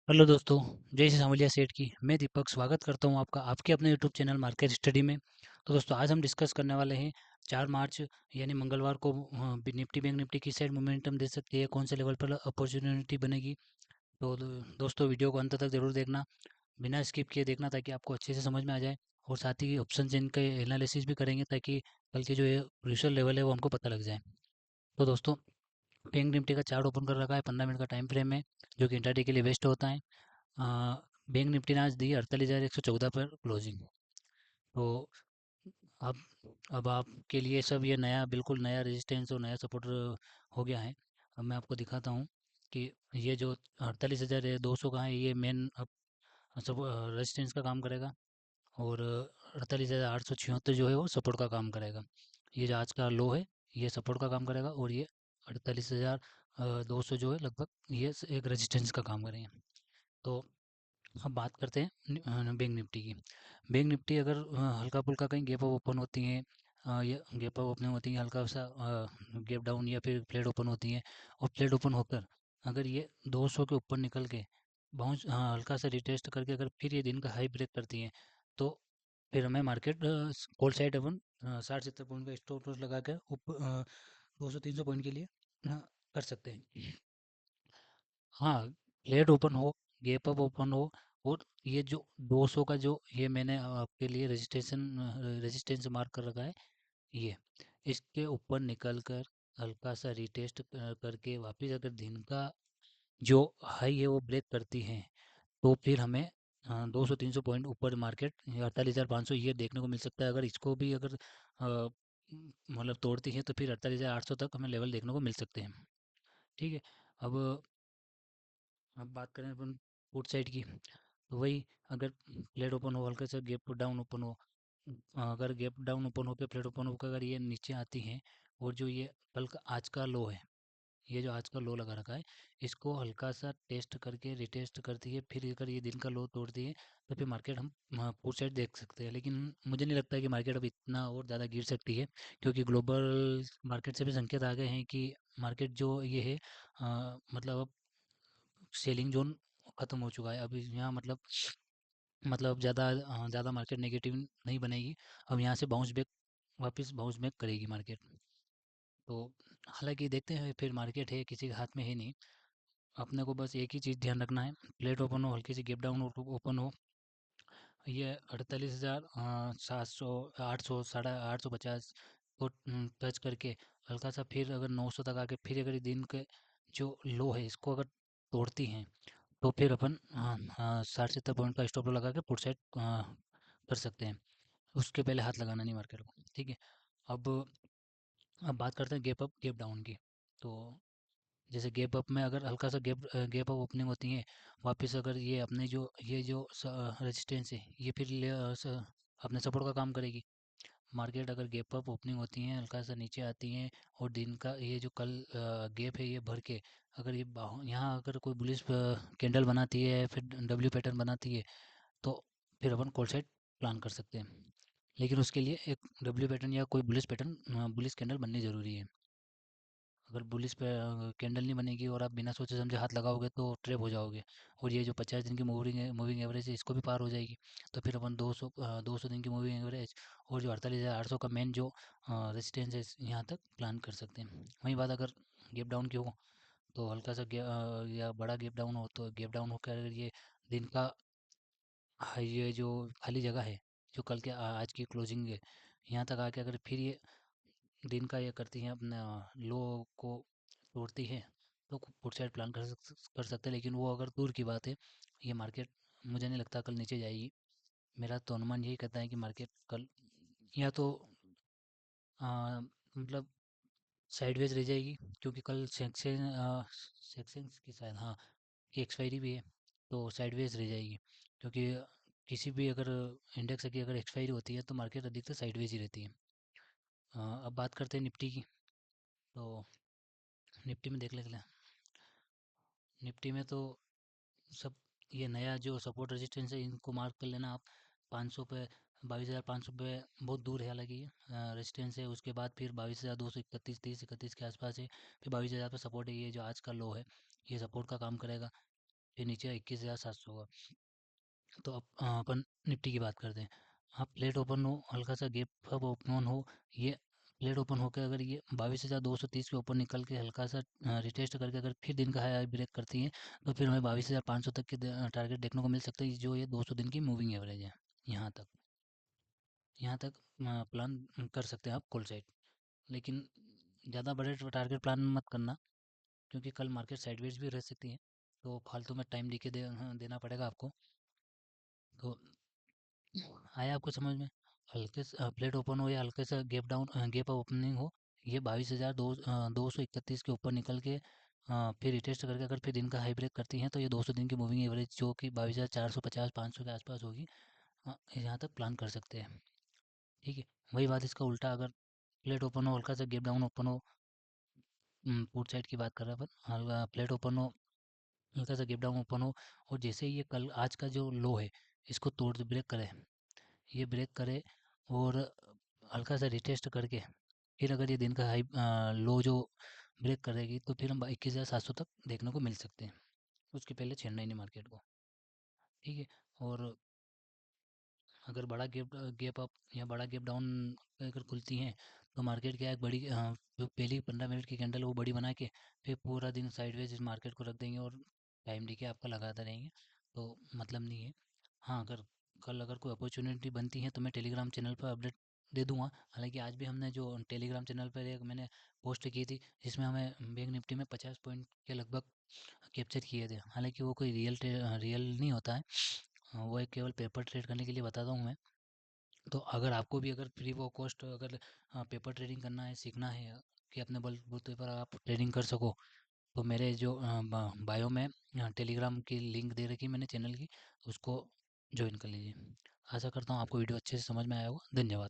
Hello दोस्तों। जय श्री सावलिया सेठ की मैं दीपक स्वागत करता हूं आपका आपके अपने यूट्यूब चैनल मार्केट स्टडी में। तो दोस्तों आज हम डिस्कस करने वाले हैं 4 मार्च यानी मंगलवार को निफ्टी बैंक निफ्टी की साइड मोमेंटम दे सकती है, कौन से लेवल पर अपॉर्चुनिटी बनेगी। तो दोस्तों वीडियो को अंत तक जरूर देखना, बिना स्किप किए देखना ताकि आपको अच्छे से समझ में आ जाए। और साथ ही ऑप्शन चेन के एनालिसिस भी करेंगे ताकि कल के जो ये क्रूशियल लेवल है वो हमको पता लग जाए। तो दोस्तों बैंक निफ्टी का चार्ट ओपन कर रखा है, 15 मिनट का टाइम फ्रेम है जो कि इंट्राडे के लिए बेस्ट होता है। बैंक निफ्टी ने आज दी 48,114 पर क्लोजिंग। तो अब अब आपके लिए सब ये नया बिल्कुल नया रेजिस्टेंस और नया सपोर्ट हो गया है। अब मैं आपको दिखाता हूँ कि ये जो 48,200 का है ये मेन अब सब रेजिस्टेंस का काम करेगा। और 48,876 जो है वो सपोर्ट का काम करेगा। ये जो आज का लो है ये सपोर्ट का काम करेगा, और ये 48,200 जो है लगभग ये एक रेजिस्टेंस का काम करेंगे। तो अब बात करते हैं बैंक निफ्टी की। बैंक निफ्टी अगर हल्का फुल्का कहीं गैप अप ओपन होती है, या गैप अप ओपन होती है, हल्का सा गैप डाउन या फिर फ्लैट ओपन होती है, और फ्लैट ओपन होकर अगर ये 200 के ऊपर निकल के बाउंस हल्का सा रिटेस्ट करके अगर फिर ये दिन का हाई ब्रेक करती है, तो फिर हमें मार्केट कॉल साइड अपन 60-70 पॉइंट का स्टॉप लॉस लगा के ऊपर 200-300 पॉइंट के लिए कर सकते हैं। हाँ, फ्लैट ओपन हो, गैप अप ओपन हो, और ये जो 200 का जो ये मैंने आपके लिए रेजिस्टेंस मार्क कर रखा है, ये इसके ऊपर निकल कर हल्का सा रिटेस्ट करके वापस अगर दिन का जो हाई है वो ब्रेक करती है, तो फिर हमें 200-300 पॉइंट ऊपर मार्केट 48,500 ये देखने को मिल सकता है। अगर इसको भी अगर मतलब तोड़ती है तो फिर 48,800 तक हमें लेवल देखने को मिल सकते हैं। ठीक है। अब अब बात करें अपन पुट साइड की, तो वही अगर फ्लैट ओपन हो, हल्का सा गैप डाउन ओपन हो, अगर गैप डाउन ओपन होकर फ्लैट ओपन होकर अगर ये नीचे आती हैं, और जो ये कल का आज का लो है, ये जो आज का लो लगा रखा है, इसको हल्का सा टेस्ट करके रिटेस्ट करती है, फिर अगर ये दिन का लो तोड़ती है, तो फिर मार्केट हम पुट साइड देख सकते हैं। लेकिन मुझे नहीं लगता है कि मार्केट अब इतना और ज़्यादा गिर सकती है, क्योंकि ग्लोबल मार्केट से भी संकेत आ गए हैं कि मार्केट जो ये है मतलब अब सेलिंग जोन खत्म हो चुका है। अभी यहाँ मतलब ज़्यादा मार्केट नेगेटिव नहीं बनेगी। अब यहाँ से बाउंस बैक वापस बाउंस बैक करेगी मार्केट। तो हालांकि देखते हैं, फिर मार्केट है किसी के हाथ में है नहीं। अपने को बस एक ही चीज़ ध्यान रखना है, प्लेट ओपन हो, हल्की सी गैप डाउन ओपन हो, ये 48,700 800 850 को टच करके हल्का सा फिर अगर 900 तक आके फिर अगर ये दिन के जो लो है इसको अगर तोड़ती हैं, तो फिर अपन 60-70 पॉइंट का स्टॉप लगा के पुट साइड कर सकते हैं। उसके पहले हाथ लगाना नहीं मार्केट को। ठीक है। अब अब बात करते हैं गैप अप गैप डाउन की। तो जैसे गैप अप में अगर हल्का सा गैप अप ओपनिंग होती है, वापस अगर ये अपने जो ये जो रेजिस्टेंस है ये फिर अपने सपोर्ट का काम करेगी। मार्केट अगर गैप अप ओपनिंग होती हैं, हल्का सा नीचे आती हैं, और दिन का ये जो कल गैप है ये भर के अगर ये यहाँ अगर कोई बुलिश कैंडल बनाती है, फिर डब्ल्यू पैटर्न बनाती है, तो फिर अपन कॉल साइड प्लान कर सकते हैं। लेकिन उसके लिए एक डब्ल्यू पैटर्न या कोई बुलिश पैटर्न बुलिश कैंडल बननी ज़रूरी है। अगर बुलिश पे कैंडल नहीं बनेगी और आप बिना सोचे समझे हाथ लगाओगे तो ट्रैप हो जाओगे, और ये जो 50 दिन की मूविंग एवरेज है इसको भी पार हो जाएगी। तो फिर अपन 200 दिन की मूविंग एवरेज और जो 48,800 का मेन जो रेजिस्टेंस है यहाँ तक प्लान कर सकते हैं। वही बात अगर गैप डाउन की हो, तो हल्का सा या बड़ा गैप डाउन हो, तो गैप डाउन होकर अगर ये दिन का ये जो खाली जगह है जो कल के आज की क्लोजिंग है यहाँ तक आके अगर फिर ये दिन का ये करती हैं अपना लो को तोड़ती है, तो पुट साइड प्लान कर सकते हैं। लेकिन वो अगर दूर की बात है, ये मार्केट मुझे नहीं लगता कल नीचे जाएगी। मेरा तो अनुमान यही कहता है कि मार्केट कल या तो मतलब साइडवेज रह जाएगी, क्योंकि कल सेक्सेंस की शायद हाँ की एक्सपायरी भी है, तो साइडवेज रह जाएगी। क्योंकि किसी भी अगर इंडेक्स की अगर एक्सपायरी होती है तो मार्केट अधिकतर साइडवेज ही रहती है। अब बात करते हैं निफ्टी की। तो निफ्टी में देख लेते हैं। निफ्टी में तो सब ये नया जो सपोर्ट रेजिस्टेंस है इनको मार्क कर लेना आप। 500 पे 22,500 पे बहुत दूर है, हालांकि रेजिस्टेंस है। उसके बाद फिर 22,231 30 31 के आसपास है। फिर 22,000 पे सपोर्ट है, ये जो आज का लो है ये सपोर्ट का काम करेगा। फिर नीचे 21,700 हुआ। तो अब अपन निफ्टी की बात करते हैं। आप प्लेट ओपन हो, हल्का सा गैप अप ओपन हो, ये प्लेट ओपन होकर अगर ये 22,230 के ऊपर निकल के हल्का सा रिटेस्ट करके अगर फिर दिन का हाई ब्रेक करती है, तो फिर हमें 22,500 तक के टारगेट देखने को मिल सकते हैं, जो ये 200 दिन की मूविंग एवरेज है। यहाँ तक यहाँ तक प्लान कर सकते हैं आप कॉल साइड। लेकिन ज़्यादा बड़े टारगेट प्लान मत करना, क्योंकि कल मार्केट साइडवेज भी रह सकती है, तो फालतू में टाइम लेके देना पड़ेगा आपको। तो आया आपको समझ में? हल्के से प्लेट ओपन हो या हल्के से गैप डाउन गैप ओपनिंग हो, ये 22,231 के ऊपर निकल के फिर रिटेस्ट करके अगर फिर दिन का हाई ब्रेक करती हैं, तो ये 200 दिन की मूविंग एवरेज जो कि 22,450 500 के आसपास होगी, यहाँ तक प्लान कर सकते हैं। ठीक है। वही बात इसका उल्टा, अगर प्लेट ओपन हो, हल्का सा गैप डाउन ओपन हो, पुट साइड की बात कर रहे हैं अपन, हल्का प्लेट ओपन हो, हल्का सा गैप डाउन ओपन हो, और जैसे ही ये कल आज का जो लो है, इसको तोड़ ब्रेक करे, ये ब्रेक करे और हल्का सा रिटेस्ट करके फिर अगर ये दिन का हाई लो जो ब्रेक करेगी, तो फिर हम 21,700 तक देखने को मिल सकते हैं। उसके पहले छेड़ना ही नहीं मार्केट को। ठीक है। और अगर बड़ा गैप अप या बड़ा गैप डाउन अगर खुलती हैं, तो मार्केट क्या है, बड़ी जो पहली 15 मिनट की कैंडल है वो बड़ी बना के फिर पूरा दिन साइडवेज इस मार्केट को रख देंगे और टाइम लेके आपका लगाते रहेंगे, तो मतलब नहीं है। हाँ, अगर कल अगर कोई अपॉर्चुनिटी बनती है, तो मैं टेलीग्राम चैनल पर अपडेट दे दूंगा। हालांकि आज भी हमने जो टेलीग्राम चैनल पर एक मैंने पोस्ट की थी, जिसमें हमें बैंक निफ्टी में 50 पॉइंट के लगभग कैप्चर किए थे। हालांकि वो कोई रियल नहीं होता है, वो एक केवल पेपर ट्रेड करने के लिए बताता हूँ मैं। तो अगर आपको भी अगर फ्री वो कॉस्ट अगर पेपर ट्रेडिंग करना है, सीखना है कि अपने बलबूते पर आप ट्रेडिंग कर सको, तो मेरे जो बायो में टेलीग्राम की लिंक दे रखी है मैंने चैनल की, उसको ज्वाइन कर लीजिए। आशा करता हूँ आपको वीडियो अच्छे से समझ में आया होगा। धन्यवाद।